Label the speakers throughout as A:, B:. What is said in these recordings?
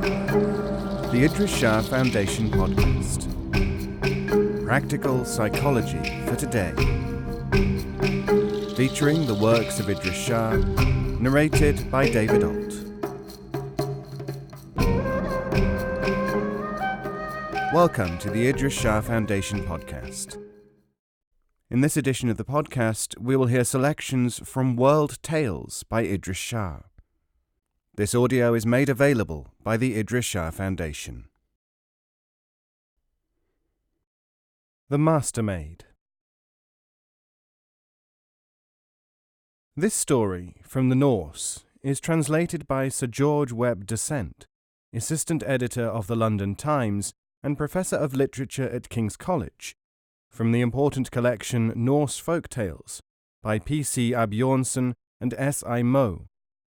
A: The Idries Shah Foundation podcast. Practical psychology for today. Featuring the works of Idries Shah, narrated by David Ault. Welcome to the Idries Shah Foundation podcast. In this edition of the podcast, we will hear selections from World Tales by Idries Shah. This audio is made available by the Idries Shah Foundation. The Mastermaid. This story, from the Norse, is translated by Sir George Webb Dasent, Assistant Editor of the London Times and Professor of Literature at King's College, from the important collection Norse Folk Tales by P.C. Abjornsen and S.I. Moe,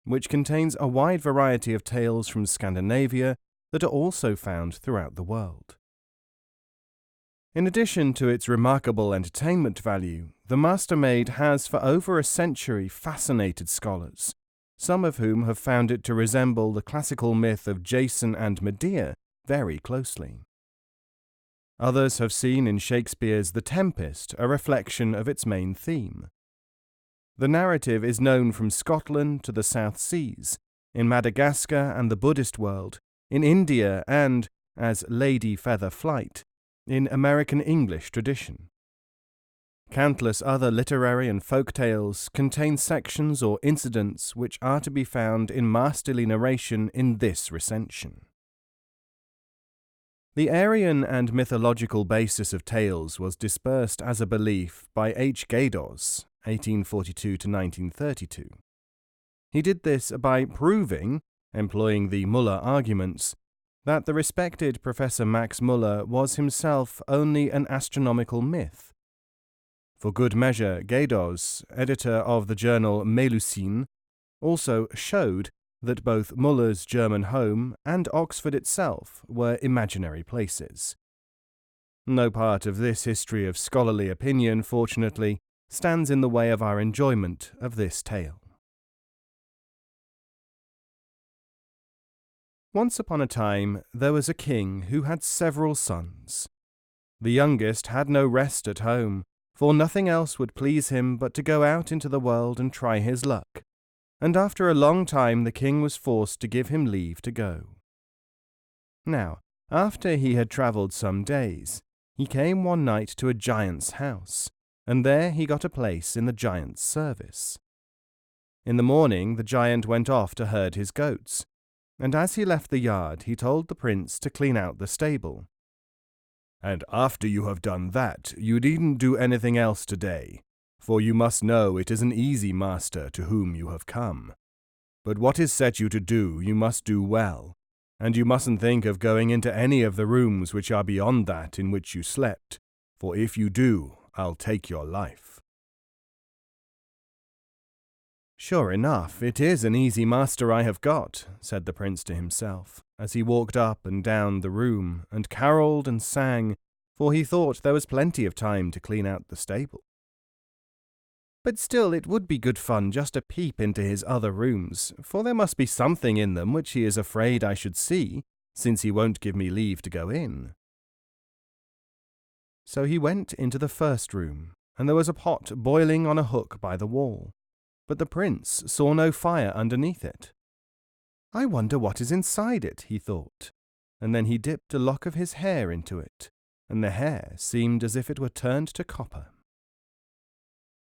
A: which contains a wide variety of tales from Scandinavia that are also found throughout the world. In addition to its remarkable entertainment value, The Mastermaid has for over a century fascinated scholars, some of whom have found it to resemble the classical myth of Jason and Medea very closely. Others have seen in Shakespeare's The Tempest a reflection of its main theme. The narrative is known from Scotland to the South Seas, in Madagascar and the Buddhist world, in India and, as Lady Feather Flight, in American English tradition. Countless other literary and folk tales contain sections or incidents which are to be found in masterly narration in this recension. The Aryan and mythological basis of tales was dispersed as a belief by H. Gaydos, 1842 to 1932. He did this by proving, employing the Muller arguments, that the respected Professor Max Muller was himself only an astronomical myth. For good measure, Gaydos, editor of the journal Melusine, also showed that both Muller's German home and Oxford itself were imaginary places. No part of this history of scholarly opinion, fortunately, stands in the way of our enjoyment of this tale. Once upon a time, there was a king who had several sons. The youngest had no rest at home, for nothing else would please him but to go out into the world and try his luck, and after a long time the king was forced to give him leave to go. Now, after he had travelled some days, he came one night to a giant's house, and there he got a place in the giant's service. In the morning the giant went off to herd his goats, and as he left the yard he told the prince to clean out the stable. "And after you have done that, you needn't do anything else today, for you must know it is an easy master to whom you have come. But what is set you to do, you must do well, and you mustn't think of going into any of the rooms which are beyond that in which you slept, for if you do, I'll take your life." "Sure enough, it is an easy master I have got," said the prince to himself, as he walked up and down the room and carolled and sang, for he thought there was plenty of time to clean out the stable. But still it would be good fun just to peep into his other rooms, for there must be something in them which he is afraid I should see, since he won't give me leave to go in. So he went into the first room, and there was a pot boiling on a hook by the wall, but the prince saw no fire underneath it. "I wonder what is inside it," he thought, and then he dipped a lock of his hair into it, and the hair seemed as if it were turned to copper.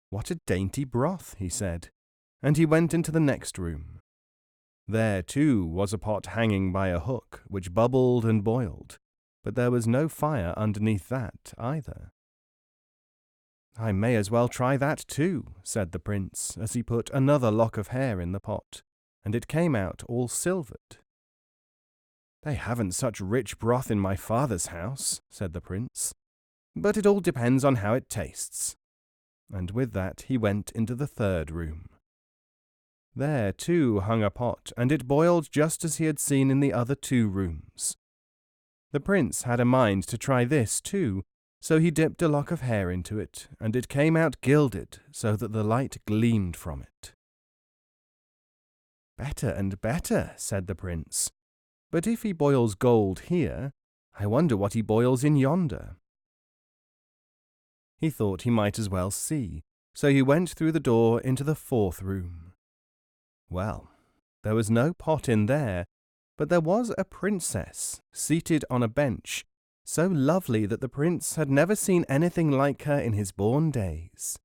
A: "What a dainty broth," he said, and he went into the next room. There, too, was a pot hanging by a hook, which bubbled and boiled, but there was no fire underneath that either. "I may as well try that too," said the prince, as he put another lock of hair in the pot, and it came out all silvered. "They haven't such rich broth in my father's house," said the prince, "but it all depends on how it tastes." And with that he went into the third room. There, too, hung a pot, and it boiled just as he had seen in the other two rooms. The prince had a mind to try this too, so he dipped a lock of hair into it, and it came out gilded, so that the light gleamed from it. "Better and better," said the prince, But if he boils gold here, I wonder what he boils in yonder." He thought he might as well see, so he went through the door into the 4th room. Well, there was no pot in there, but there was a princess seated on a bench, so lovely that the prince had never seen anything like her in his born days.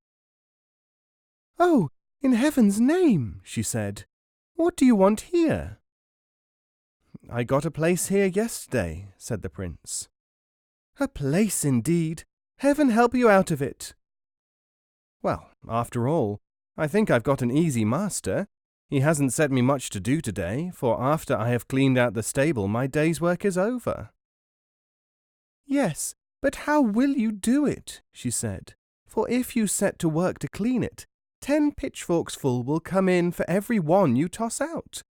A: "Oh, in heaven's name," she said, "what do you want here?" "I got a place here yesterday," said the prince. "A place indeed! Heaven help you out of it." "Well, after all, I think I've got an easy master. He hasn't set me much to do today, for after I have cleaned out the stable my day's work is over." "Yes, but how will you do it?" she said. "For if you set to work to clean it, 10 pitchforks full will come in for every one you toss out."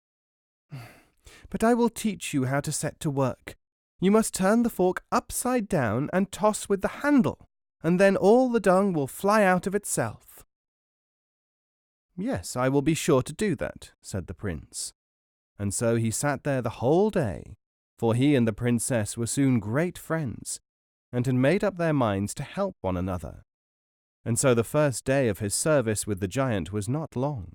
A: "But I will teach you how to set to work. You must turn the fork upside down and toss with the handle, and then all the dung will fly out of itself." "Yes, I will be sure to do that," said the prince. And so he sat there the whole day, for he and the princess were soon great friends, and had made up their minds to help one another. And so the first day of his service with the giant was not long.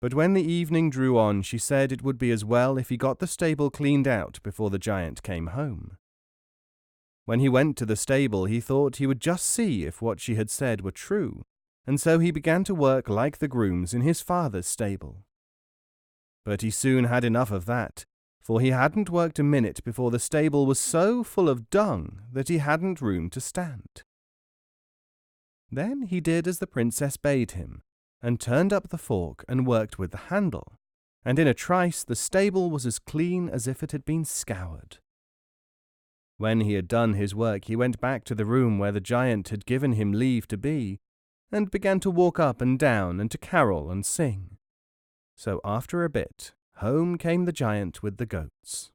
A: But when the evening drew on, she said it would be as well if he got the stable cleaned out before the giant came home. When he went to the stable, he thought he would just see if what she had said were true, and so he began to work like the grooms in his father's stable. But he soon had enough of that, for he hadn't worked a minute before the stable was so full of dung that he hadn't room to stand. Then he did as the princess bade him, and turned up the fork and worked with the handle, and in a trice the stable was as clean as if it had been scoured. When he had done his work, he went back to the room where the giant had given him leave to be, and began to walk up and down and to carol and sing. So after a bit, home came the giant with the goats.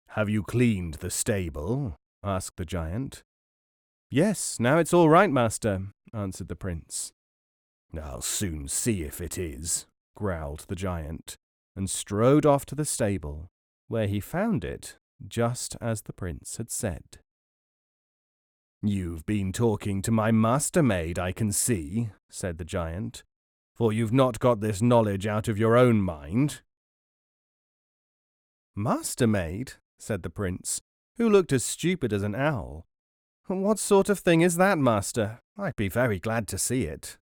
A: "Have you cleaned the stable?" asked the giant. "Yes, now it's all right, master," answered the prince. "I'll soon see if it is," growled the giant, and strode off to the stable, where he found it just as the prince had said. "You've been talking to my master-maid, I can see," said the giant, "for you've not got this knowledge out of your own mind." "Master-maid?" said the prince, who looked as stupid as an owl. "What sort of thing is that, master? I'd be very glad to see it."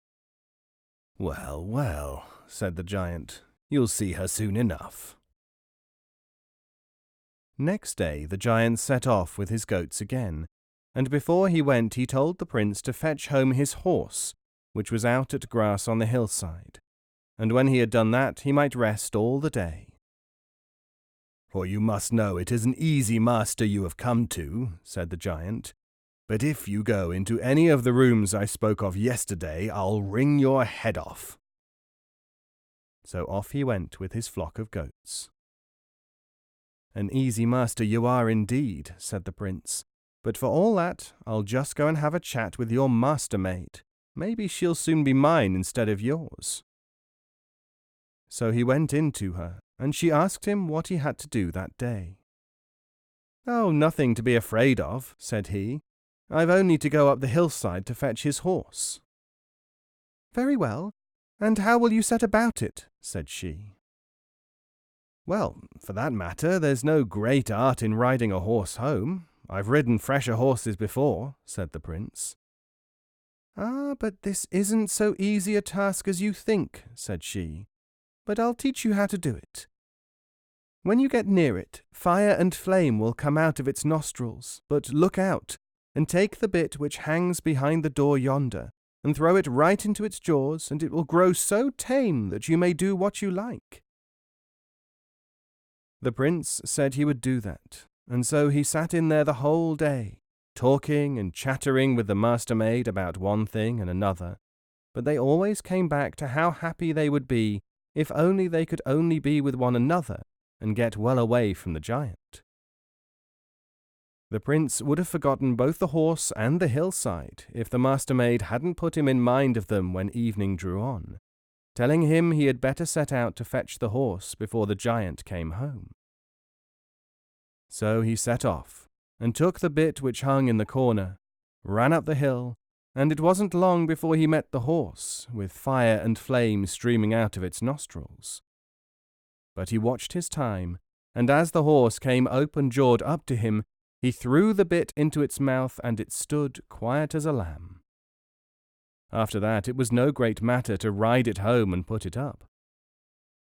A: "Well, well," said the giant, "you'll see her soon enough." Next day the giant set off with his goats again, and before he went he told the prince to fetch home his horse, which was out at grass on the hillside, and when he had done that he might rest all the day. "For you must know it is an easy master you have come to," said the giant, "but if you go into any of the rooms I spoke of yesterday, I'll wring your head off." So off he went with his flock of goats. "An easy master you are indeed," said the prince, "but for all that, I'll just go and have a chat with your master-maid. Maybe she'll soon be mine instead of yours." So he went in to her, and she asked him what he had to do that day. "Oh, nothing to be afraid of," said he. "I've only to go up the hillside to fetch his horse." "Very well, and how will you set about it?" said she. "Well, for that matter, there's no great art in riding a horse home. I've ridden fresher horses before," said the prince. "Ah, but this isn't so easy a task as you think," said she. "But I'll teach you how to do it. When you get near it, fire and flame will come out of its nostrils, but look out, and take the bit which hangs behind the door yonder, and throw it right into its jaws, and it will grow so tame that you may do what you like." The prince said he would do that, and so he sat in there the whole day, talking and chattering with the master-maid about one thing and another, but they always came back to how happy they would be if only they could only be with one another and get well away from the giant. The prince would have forgotten both the horse and the hillside if the master-maid hadn't put him in mind of them when evening drew on, telling him he had better set out to fetch the horse before the giant came home. So he set off, and took the bit which hung in the corner, ran up the hill, and it wasn't long before he met the horse, with fire and flame streaming out of its nostrils. But he watched his time, and as the horse came open-jawed up to him, he threw the bit into its mouth, and it stood quiet as a lamb. After that it was no great matter to ride it home and put it up.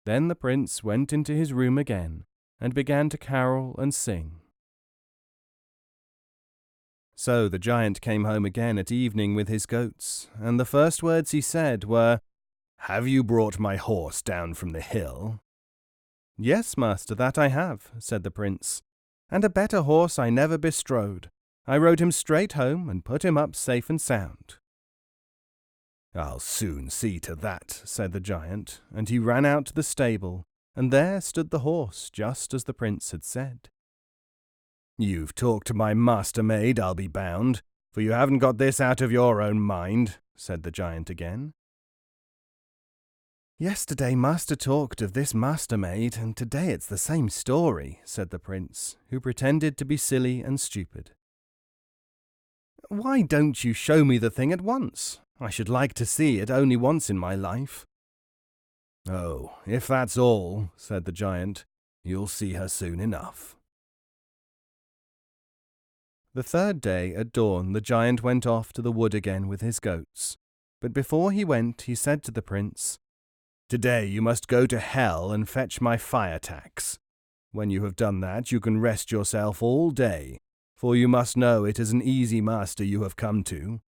A: Then the prince went into his room again, and began to carol and sing. So the giant came home again at evening with his goats, and the first words he said were, "Have you brought my horse down from the hill?" "Yes, master, that I have," said the prince, "and a better horse I never bestrode. I rode him straight home and put him up safe and sound." "I'll soon see to that," said the giant, and he ran out to the stable, and there stood the horse just as the prince had said. "You've talked to my master-maid, I'll be bound, for you haven't got this out of your own mind," said the giant again. "Yesterday master talked of this master-maid, and today it's the same story," said the prince, who pretended to be silly and stupid. "Why don't you show me the thing at once? I should like to see it only once in my life." "Oh, if that's all," said the giant, "you'll see her soon enough." The third day at dawn the giant went off to the wood again with his goats, but before he went he said to the prince, "Today you must go to hell and fetch my fire tax. When you have done that you can rest yourself all day, for you must know it is an easy master you have come to."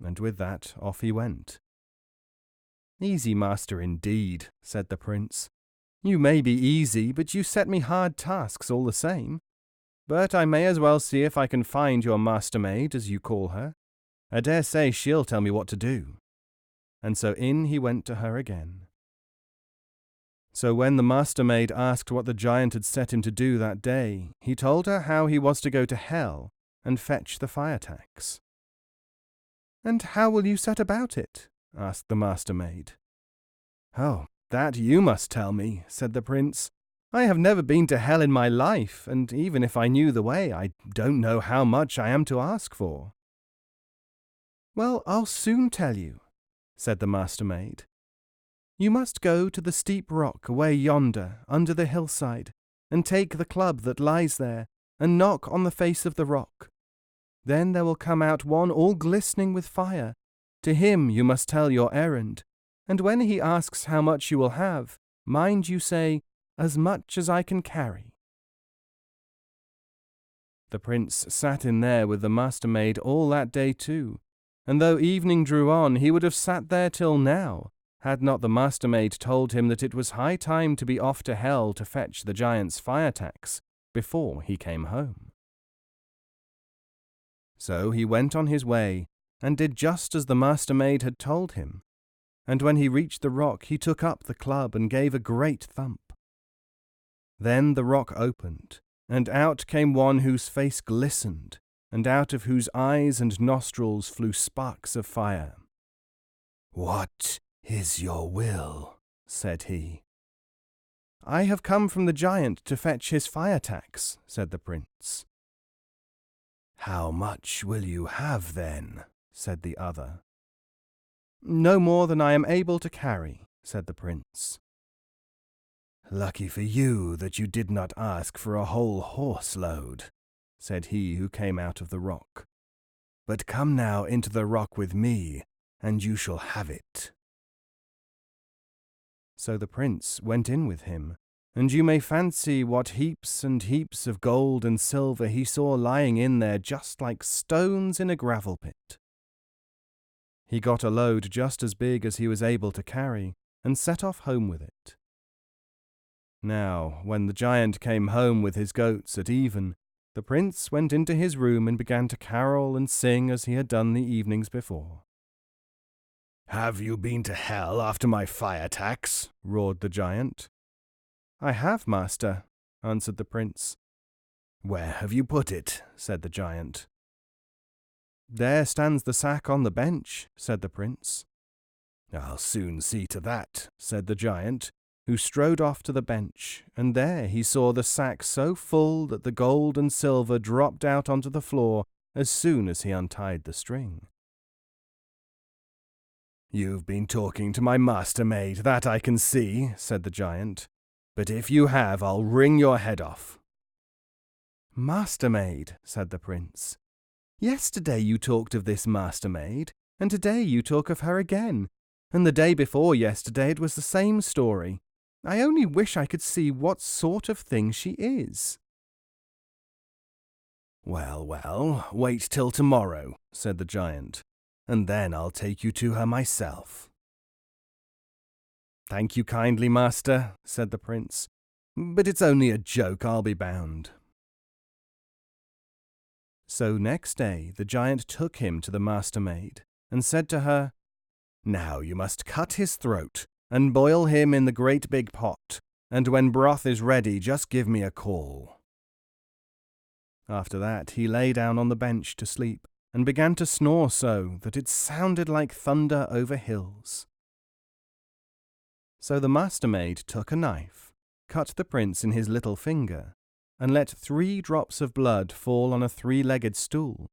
A: And with that off he went. "Easy master indeed," said the prince. "You may be easy, but you set me hard tasks all the same. But I may as well see if I can find your master-maid, as you call her. I dare say she'll tell me what to do." And so in he went to her again. So when the master-maid asked what the giant had set him to do that day, he told her how he was to go to hell and fetch the fire tax. "And how will you set about it?" asked the master-maid. "Oh, that you must tell me," said the prince. "I have never been to hell in my life, and even if I knew the way, I don't know how much I am to ask for." "Well, I'll soon tell you," said the master-maid. "You must go to the steep rock away yonder, under the hillside, and take the club that lies there, and knock on the face of the rock. Then there will come out one all glistening with fire. To him you must tell your errand, and when he asks how much you will have, mind you say, 'As much as I can carry.'" The prince sat in there with the master-maid all that day too, and though evening drew on, he would have sat there till now, had not the master-maid told him that it was high time to be off to hell to fetch the giant's fire tax before he came home. So he went on his way, and did just as the master-maid had told him, and when he reached the rock he took up the club and gave a great thump. Then the rock opened, and out came one whose face glistened, and out of whose eyes and nostrils flew sparks of fire. "What is your will?" said he. "I have come from the giant to fetch his fire tax," said the prince. "How much will you have then?" said the other. "No more than I am able to carry," said the prince. "Lucky for you that you did not ask for a whole horse-load," said he who came out of the rock. "But come now into the rock with me, and you shall have it." So the prince went in with him, and you may fancy what heaps and heaps of gold and silver he saw lying in there just like stones in a gravel pit. He got a load just as big as he was able to carry, and set off home with it. Now, when the giant came home with his goats at even, the prince went into his room and began to carol and sing as he had done the evenings before. "Have you been to hell after my fire tax?" roared the giant. "I have, master," answered the prince. "Where have you put it?" said the giant. "There stands the sack on the bench," said the prince. "I'll soon see to that," said the giant, who strode off to the bench, and there he saw the sack so full that the gold and silver dropped out onto the floor as soon as he untied the string. "You've been talking to my master-maid, that I can see," said the giant. "But if you have, I'll wring your head off." "Master-maid," said the prince. "Yesterday you talked of this master-maid, and today you talk of her again, and the day before yesterday it was the same story. I only wish I could see what sort of thing she is." "Well, well, wait till tomorrow," said the giant, "and then I'll take you to her myself." "Thank you kindly, master," said the prince, "but it's only a joke, I'll be bound." So next day the giant took him to the master-maid, and said to her, "Now you must cut his throat, and boil him in the great big pot, and when broth is ready just give me a call." After that he lay down on the bench to sleep, and began to snore so that it sounded like thunder over hills. So the master-maid took a knife, cut the prince in his little finger, and let 3 drops of blood fall on a 3-legged stool.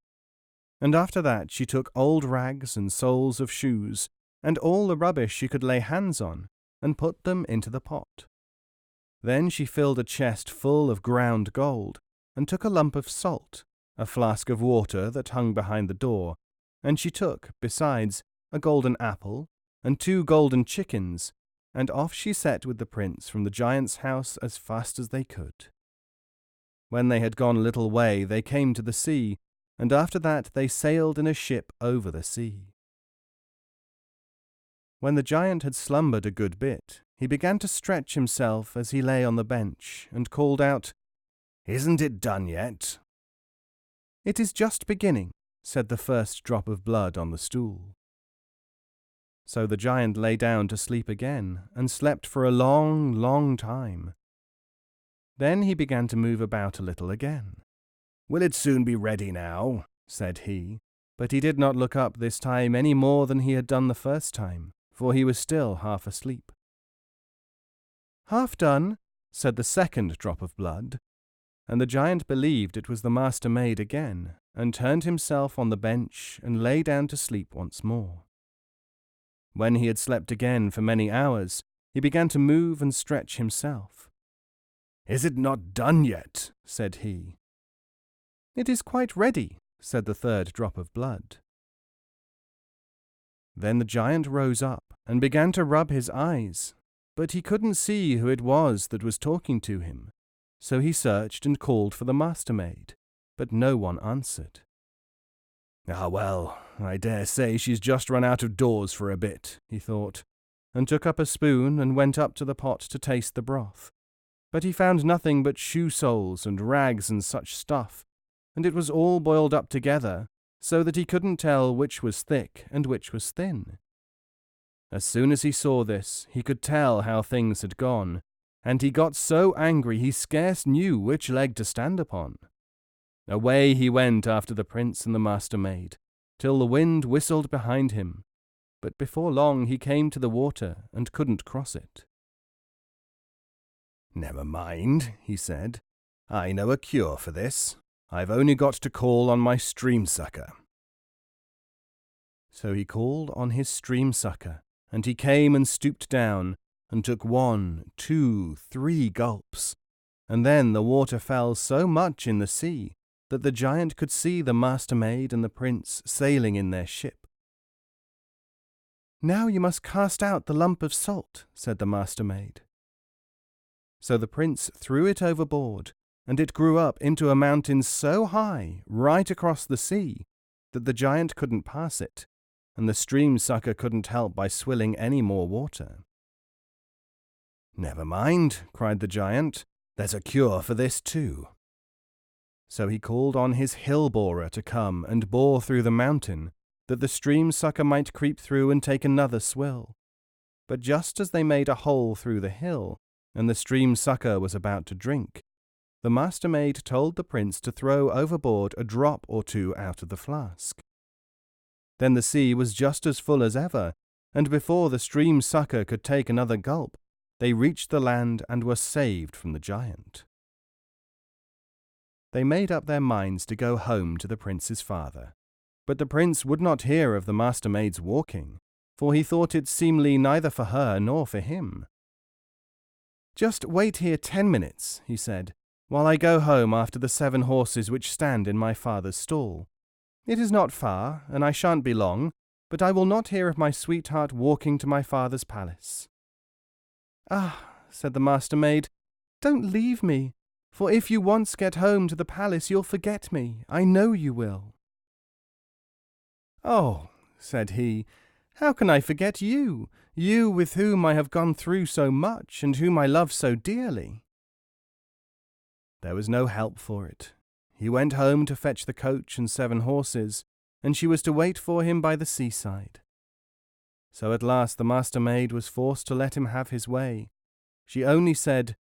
A: And after that she took old rags and soles of shoes, and all the rubbish she could lay hands on, and put them into the pot. Then she filled a chest full of ground gold, and took a lump of salt, a flask of water that hung behind the door, and she took, besides, a golden apple, and 2 golden chickens, and off she set with the prince from the giant's house as fast as they could. When they had gone a little way they came to the sea, and after that they sailed in a ship over the sea. When the giant had slumbered a good bit, he began to stretch himself as he lay on the bench, and called out, "Isn't it done yet?" "It is just beginning," said the first drop of blood on the stool. So the giant lay down to sleep again, and slept for a long, long time. Then he began to move about a little again. "Will it soon be ready now?" said he, but he did not look up this time any more than he had done the first time, for he was still half asleep. "Half done," said the second drop of blood, and the giant believed it was the master-maid again, and turned himself on the bench and lay down to sleep once more. When he had slept again for many hours, he began to move and stretch himself. "Is it not done yet?" said he. "It is quite ready," said the third drop of blood. Then the giant rose up and began to rub his eyes, but he couldn't see who it was that was talking to him. So he searched and called for the master-maid, but no one answered. "Ah, well, I dare say she's just run out of doors for a bit," he thought, and took up a spoon and went up to the pot to taste the broth. But he found nothing but shoe soles and rags and such stuff, and it was all boiled up together, so that he couldn't tell which was thick and which was thin. As soon as he saw this, he could tell how things had gone, and he got so angry he scarce knew which leg to stand upon. Away he went after the prince and the master-maid, till the wind whistled behind him, but before long he came to the water and couldn't cross it. "Never mind," he said. "I know a cure for this. I've only got to call on my stream-sucker." So he called on his stream-sucker, and he came and stooped down, and took 1, 2, 3 gulps, and then the water fell so much in the sea that the giant could see the master-maid and the prince sailing in their ship. "Now you must cast out the lump of salt," said the master-maid. So the prince threw it overboard, and it grew up into a mountain so high, right across the sea, that the giant couldn't pass it, and the stream-sucker couldn't help by swilling any more water. "Never mind," cried the giant, "there's a cure for this too." So he called on his hill-borer to come and bore through the mountain, that the stream-sucker might creep through and take another swill. But just as they made a hole through the hill, and the stream-sucker was about to drink, the master-maid told the prince to throw overboard a drop or 2 out of the flask. Then the sea was just as full as ever, and before the stream sucker could take another gulp, they reached the land and were saved from the giant. They made up their minds to go home to the prince's father, but the prince would not hear of the Master-maid's walking, for he thought it seemly neither for her nor for him. "Just wait here 10 minutes," he said, "while I go home after the 7 horses which stand in my father's stall. It is not far, and I shan't be long, but I will not hear of my sweetheart walking to my father's palace." "Ah," said the Master-maid, "don't leave me, for if you once get home to the palace you'll forget me, I know you will." "Oh," said he, "how can I forget you, you with whom I have gone through so much, and whom I love so dearly?" There was no help for it. He went home to fetch the coach and 7 horses, and she was to wait for him by the seaside. So at last the Master-maid was forced to let him have his way. She only said,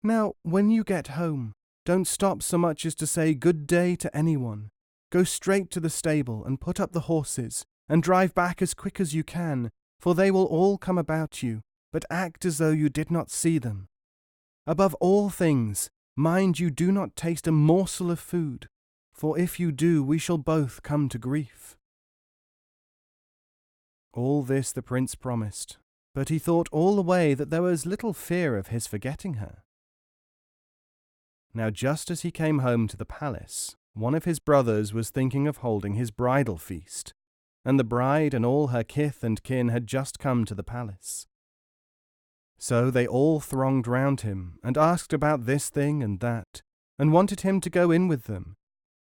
A: "Now, when you get home, don't stop so much as to say good day to anyone. Go straight to the stable and put up the horses, and drive back as quick as you can, for they will all come about you, but act as though you did not see them. Above all things, mind you do not taste a morsel of food, for if you do we shall both come to grief." All this the prince promised, but he thought all the way that there was little fear of his forgetting her. Now just as he came home to the palace, one of his brothers was thinking of holding his bridal feast, and the bride and all her kith and kin had just come to the palace. So they all thronged round him, and asked about this thing and that, and wanted him to go in with them,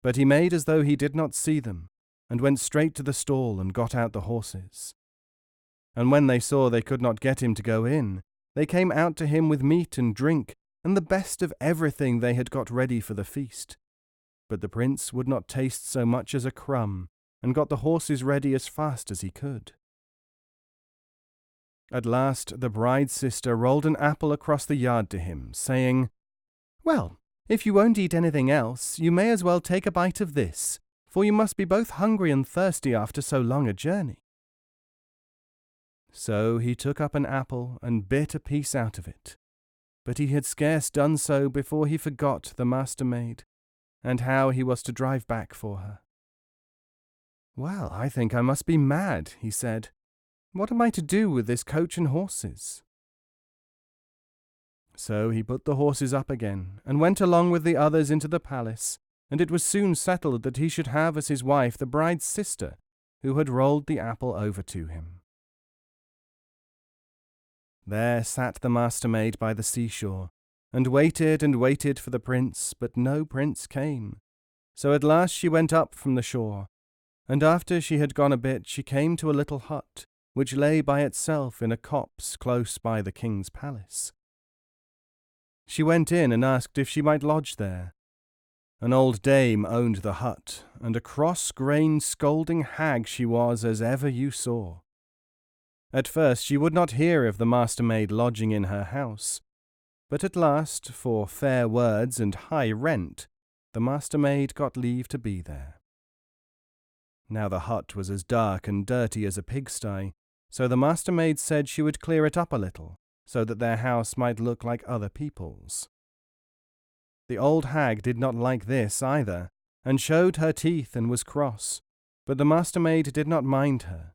A: but he made as though he did not see them, and went straight to the stall and got out the horses. And when they saw they could not get him to go in, they came out to him with meat and drink, and the best of everything they had got ready for the feast. But the prince would not taste so much as a crumb, and got the horses ready as fast as he could. At last the bride's sister rolled an apple across the yard to him, saying, "Well, if you won't eat anything else, you may as well take a bite of this, for you must be both hungry and thirsty after so long a journey." So he took up an apple and bit a piece out of it, but he had scarce done so before he forgot the Master-maid, and how he was to drive back for her. "Well, I think I must be mad," he said. "What am I to do with this coach and horses?" So he put the horses up again, and went along with the others into the palace, and it was soon settled that he should have as his wife the bride's sister, who had rolled the apple over to him. There sat the Master-maid by the seashore, and waited for the prince, but no prince came. So at last she went up from the shore, and after she had gone a bit she came to a little hut, which lay by itself in a copse close by the king's palace. She went in and asked if she might lodge there. An old dame owned the hut, and a cross-grained scolding hag she was as ever you saw. At first she would not hear of the Master-maid lodging in her house, but at last, for fair words and high rent, the Master-maid got leave to be there. Now the hut was as dark and dirty as a pigsty, so the Master-maid said she would clear it up a little, so that their house might look like other people's. The old hag did not like this either, and showed her teeth and was cross, but the Master-maid did not mind her.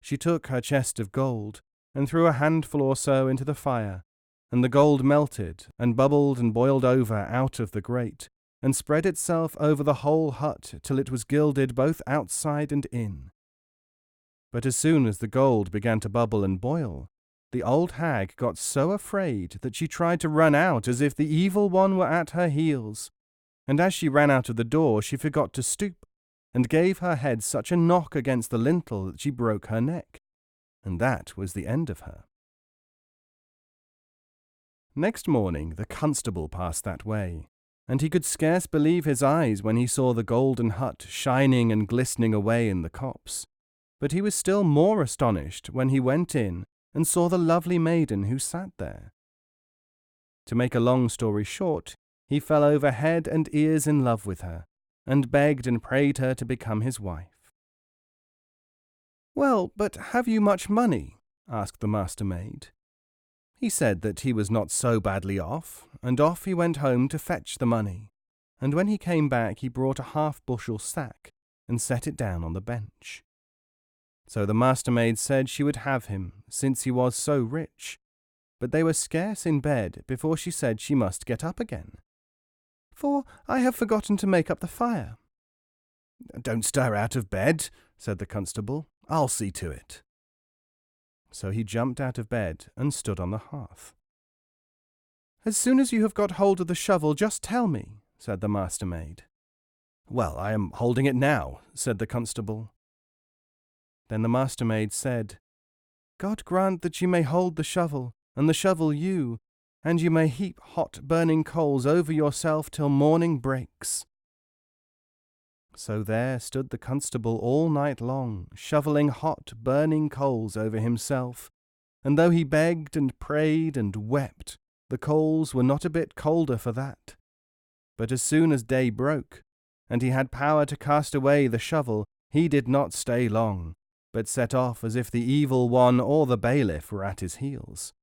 A: She took her chest of gold, and threw a handful or so into the fire, and the gold melted, and bubbled and boiled over out of the grate, and spread itself over the whole hut till it was gilded both outside and in. But as soon as the gold began to bubble and boil, the old hag got so afraid that she tried to run out as if the evil one were at her heels, and as she ran out of the door she forgot to stoop, and gave her head such a knock against the lintel that she broke her neck, and that was the end of her. Next morning the constable passed that way, and he could scarce believe his eyes when he saw the golden hut shining and glistening away in the copse, but he was still more astonished when he went in and saw the lovely maiden who sat there. To make a long story short, he fell over head and ears in love with her, and begged and prayed her to become his wife. "Well, but have you much money?" asked the Master-maid. He said that he was not so badly off, and off he went home to fetch the money, and when he came back he brought a half-bushel sack and set it down on the bench. So the Master-maid said she would have him, since he was so rich, but they were scarce in bed before she said she must get up again. "For I have forgotten to make up the fire." "Don't stir out of bed," said the constable. "I'll see to it." So he jumped out of bed and stood on the hearth. "As soon as you have got hold of the shovel, just tell me," said the Master-maid. "Well, I am holding it now," said the constable. Then the Master-maid said, "God grant that you may hold the shovel, and the shovel you, and you may heap hot burning coals over yourself till morning breaks." So there stood the constable all night long, shovelling hot burning coals over himself, and though he begged and prayed and wept, the coals were not a bit colder for that. But as soon as day broke, and he had power to cast away the shovel, he did not stay long, but set off as if the evil one or the bailiff were at his heels.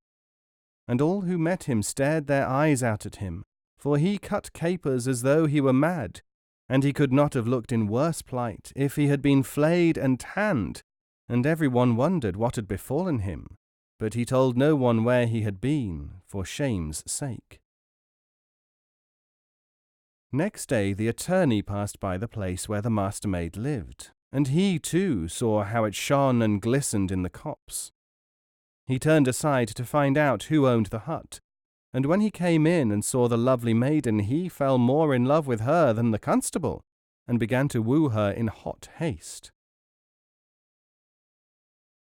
A: And all who met him stared their eyes out at him, for he cut capers as though he were mad, and he could not have looked in worse plight if he had been flayed and tanned, and every one wondered what had befallen him, but he told no one where he had been, for shame's sake. Next day the attorney passed by the place where the Master-maid lived, and he too saw how it shone and glistened in the copse. He turned aside to find out who owned the hut, and when he came in and saw the lovely maiden, he fell more in love with her than the constable, and began to woo her in hot haste.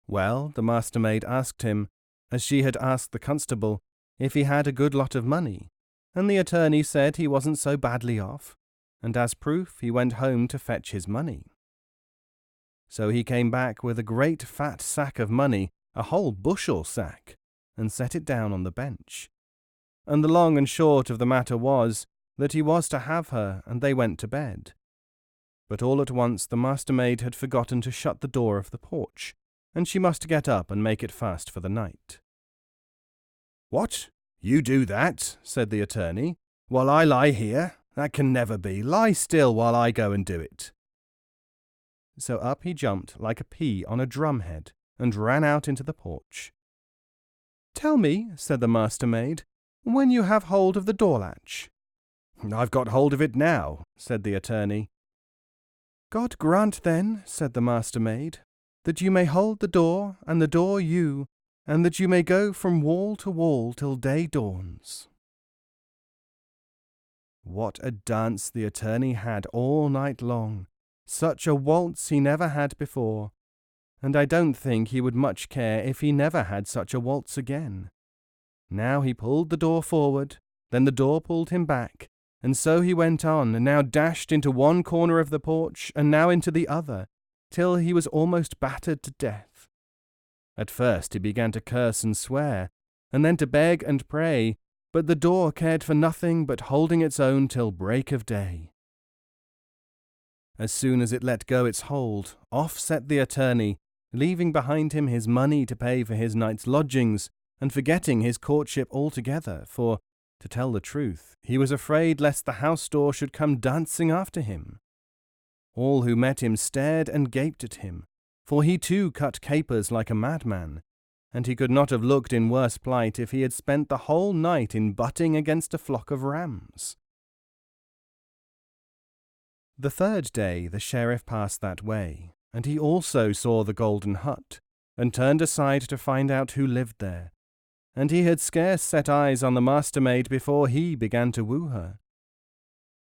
A: Well, the Master-maid asked him, as she had asked the constable, if he had a good lot of money, and the attorney said he wasn't so badly off, and as proof he went home to fetch his money. So he came back with a great fat sack of money, a whole bushel sack, and set it down on the bench. And the long and short of the matter was that he was to have her, and they went to bed. But all at once the Master-maid had forgotten to shut the door of the porch, and she must get up and make it fast for the night. "What? You do that?" said the attorney, "while I lie here? That can never be. Lie still while I go and do it." So up he jumped like a pea on a drumhead, and ran out into the porch. "Tell me," said the Master-maid, "when you have hold of the door-latch." "I've got hold of it now," said the attorney. "God grant then," said the Master-maid, "that you may hold the door, and the door you, and that you may go from wall to wall till day dawns." What a dance the attorney had all night long! Such a waltz he never had before, and I don't think he would much care if he never had such a waltz again. Now he pulled the door forward, then the door pulled him back, and so he went on, and now dashed into one corner of the porch, and now into the other, till he was almost battered to death. At first he began to curse and swear, and then to beg and pray, but the door cared for nothing but holding its own till break of day. As soon as it let go its hold, off set the attorney, leaving behind him his money to pay for his night's lodgings, and forgetting his courtship altogether, for, to tell the truth, he was afraid lest the house door should come dancing after him. All who met him stared and gaped at him, for he too cut capers like a madman, and he could not have looked in worse plight if he had spent the whole night in butting against a flock of rams. The third day the sheriff passed that way, and he also saw the golden hut, and turned aside to find out who lived there, and he had scarce set eyes on the Master-maid before he began to woo her.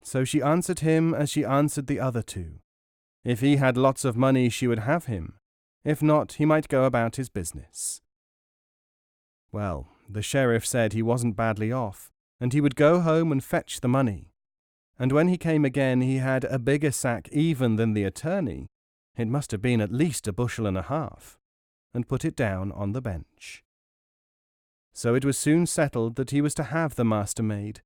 A: So she answered him as she answered the other two. If he had lots of money she would have him, if not he might go about his business. Well, the sheriff said he wasn't badly off, and he would go home and fetch the money. And when he came again he had a bigger sack even than the attorney, it must have been at least 1.5 bushels, and put it down on the bench. So it was soon settled that he was to have the Master-maid,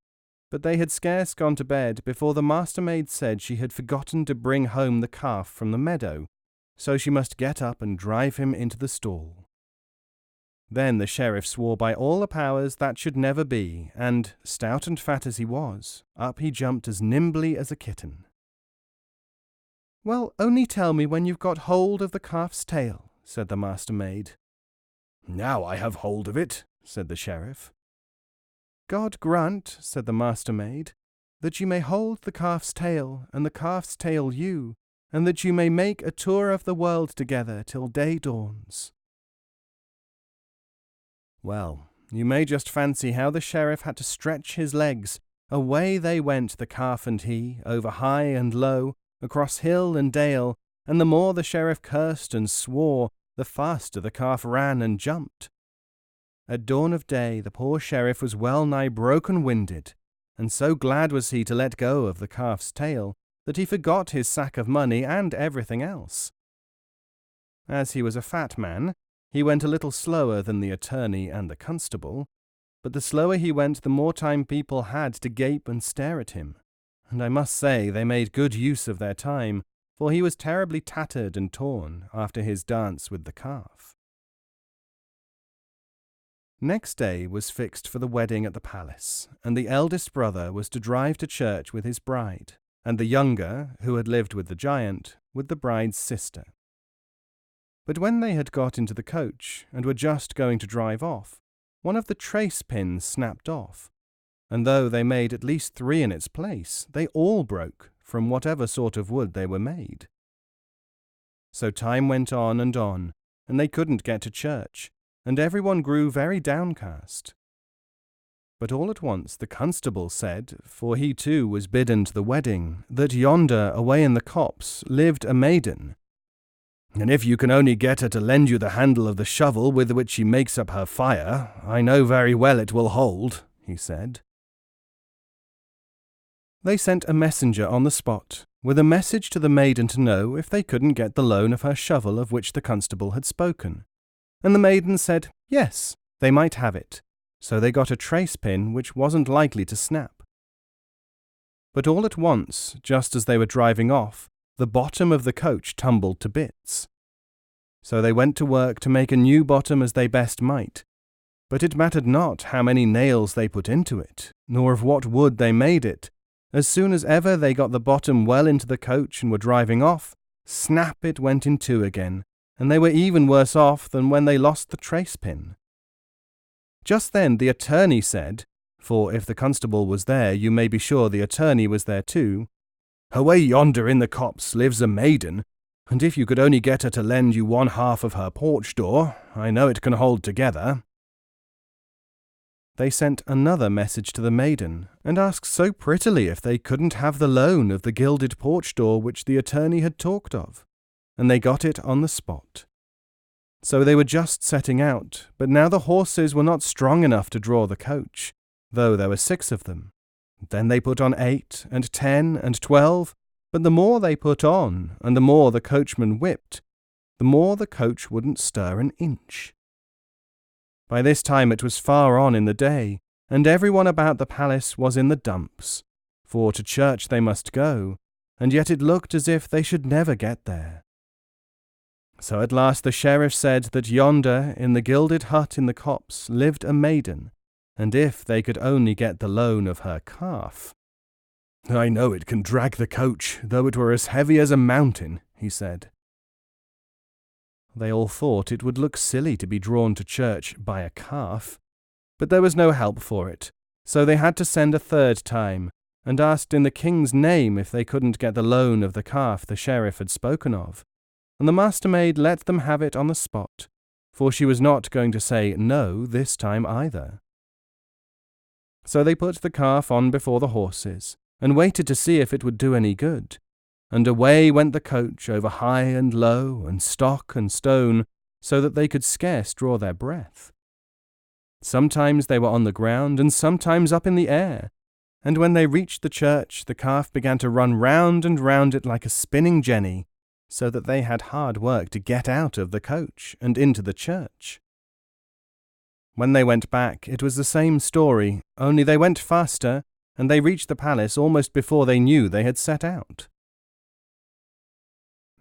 A: but they had scarce gone to bed before the Master-maid said she had forgotten to bring home the calf from the meadow, so she must get up and drive him into the stall. Then the sheriff swore by all the powers that should never be, and, stout and fat as he was, up he jumped as nimbly as a kitten. "Well, only tell me when you've got hold of the calf's tail," said the Master-maid. "Now I have hold of it," said the sheriff. "God grant," said the Master-maid, "that you may hold the calf's tail, and the calf's tail you, and that you may make a tour of the world together till day dawns." Well, you may just fancy how the sheriff had to stretch his legs. Away they went, the calf and he, over high and low, across hill and dale, and the more the sheriff cursed and swore, the faster the calf ran and jumped. At dawn of day the poor sheriff was well nigh broken-winded, and so glad was he to let go of the calf's tail that he forgot his sack of money and everything else. As he was a fat man, he went a little slower than the attorney and the constable, but the slower he went the more time people had to gape and stare at him, and I must say they made good use of their time, for he was terribly tattered and torn after his dance with the calf. Next day was fixed for the wedding at the palace, and the eldest brother was to drive to church with his bride, and the younger, who had lived with the giant, with the bride's sister. But when they had got into the coach, and were just going to drive off, one of the trace pins snapped off, and though they made at least 3 in its place, they all broke, from whatever sort of wood they were made. So time went on, and they couldn't get to church, and everyone grew very downcast. But all at once the constable said, for he too was bidden to the wedding, that yonder, away in the copse, lived a maiden, "And if you can only get her to lend you the handle of the shovel with which she makes up her fire, I know very well it will hold," he said. They sent a messenger on the spot, with a message to the maiden to know if they couldn't get the loan of her shovel of which the constable had spoken. And the maiden said, yes, they might have it, so they got a trace pin which wasn't likely to snap. But all at once, just as they were driving off, the bottom of the coach tumbled to bits. So they went to work to make a new bottom as they best might, but it mattered not how many nails they put into it, nor of what wood they made it. As soon as ever they got the bottom well into the coach and were driving off, snap it went in two again, and they were even worse off than when they lost the trace pin. Just then the attorney said, for if the constable was there you may be sure the attorney was there too, "Away yonder in the copse lives a maiden, and if you could only get her to lend you 1/2 of her porch door, I know it can hold together." They sent another message to the maiden, and asked so prettily if they couldn't have the loan of the gilded porch door which the attorney had talked of, and they got it on the spot. So they were just setting out, but now the horses were not strong enough to draw the coach, though there were 6 of them. Then they put on 8 and 10 and 12, but the more they put on, and the more the coachman whipped, the more the coach wouldn't stir an inch. By this time it was far on in the day, and everyone about the palace was in the dumps, for to church they must go, and yet it looked as if they should never get there. So at last the sheriff said that yonder, in the gilded hut in the copse, lived a maiden, and if they could only get the loan of her calf. "I know it can drag the coach, though it were as heavy as a mountain," he said. They all thought it would look silly to be drawn to church by a calf, but there was no help for it, so they had to send a 3rd time, and asked in the king's name if they couldn't get the loan of the calf the sheriff had spoken of, and the master-maid let them have it on the spot, for she was not going to say no this time either. So they put the calf on before the horses, and waited to see if it would do any good. And away went the coach over high and low, and stock and stone, so that they could scarce draw their breath. Sometimes they were on the ground, and sometimes up in the air, and when they reached the church, the calf began to run round and round it like a spinning jenny, so that they had hard work to get out of the coach and into the church. When they went back, it was the same story, only they went faster, and they reached the palace almost before they knew they had set out.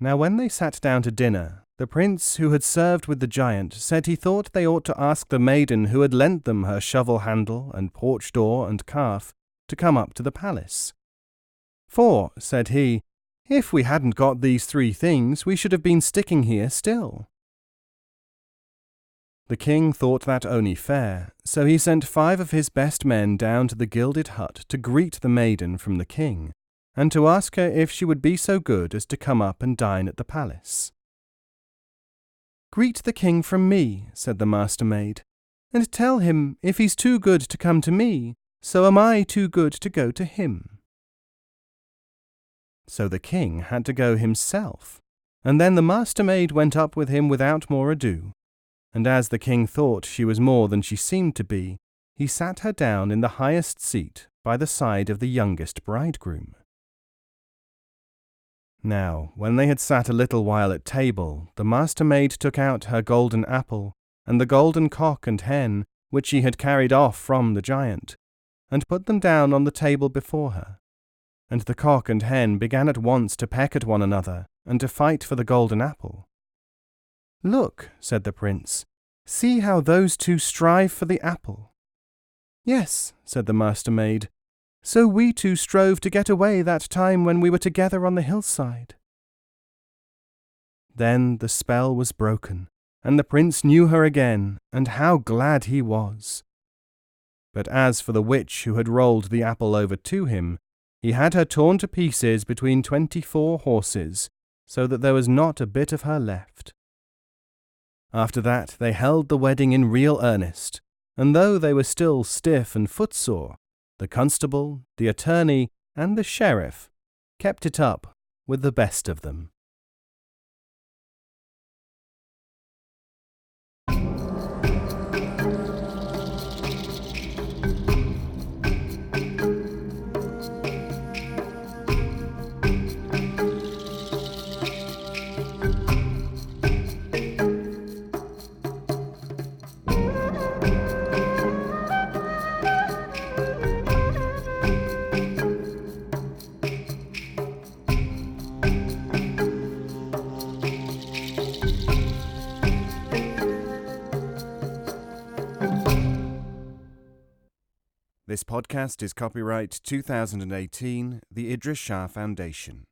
A: Now when they sat down to dinner, the prince who had served with the giant said he thought they ought to ask the maiden who had lent them her shovel handle and porch door and calf to come up to the palace. For, said he, if we hadn't got these 3 things, we should have been sticking here still. The king thought that only fair, so he sent 5 of his best men down to the gilded hut to greet the maiden from the king, and to ask her if she would be so good as to come up and dine at the palace. "Greet the king from me," said the master-maid, "and tell him if he's too good to come to me, so am I too good to go to him." So the king had to go himself, and then the master-maid went up with him without more ado, and as the king thought she was more than she seemed to be, he sat her down in the highest seat by the side of the youngest bridegroom. Now, when they had sat a little while at table, the master-maid took out her golden apple, and the golden cock and hen, which she had carried off from the giant, and put them down on the table before her. And the cock and hen began at once to peck at one another, and to fight for the golden apple. "Look," said the prince, "see how those 2 strive for the apple." "Yes," said the master-maid, "so we 2 strove to get away that time when we were together on the hillside." Then the spell was broken, and the prince knew her again, and how glad he was. But as for the witch who had rolled the apple over to him, he had her torn to pieces between 24 horses, so that there was not a bit of her left. After that they held the wedding in real earnest, and though they were still stiff and footsore, the constable, the attorney, and the sheriff kept it up with the best of them. This podcast is copyright 2018, the Idries Shah Foundation.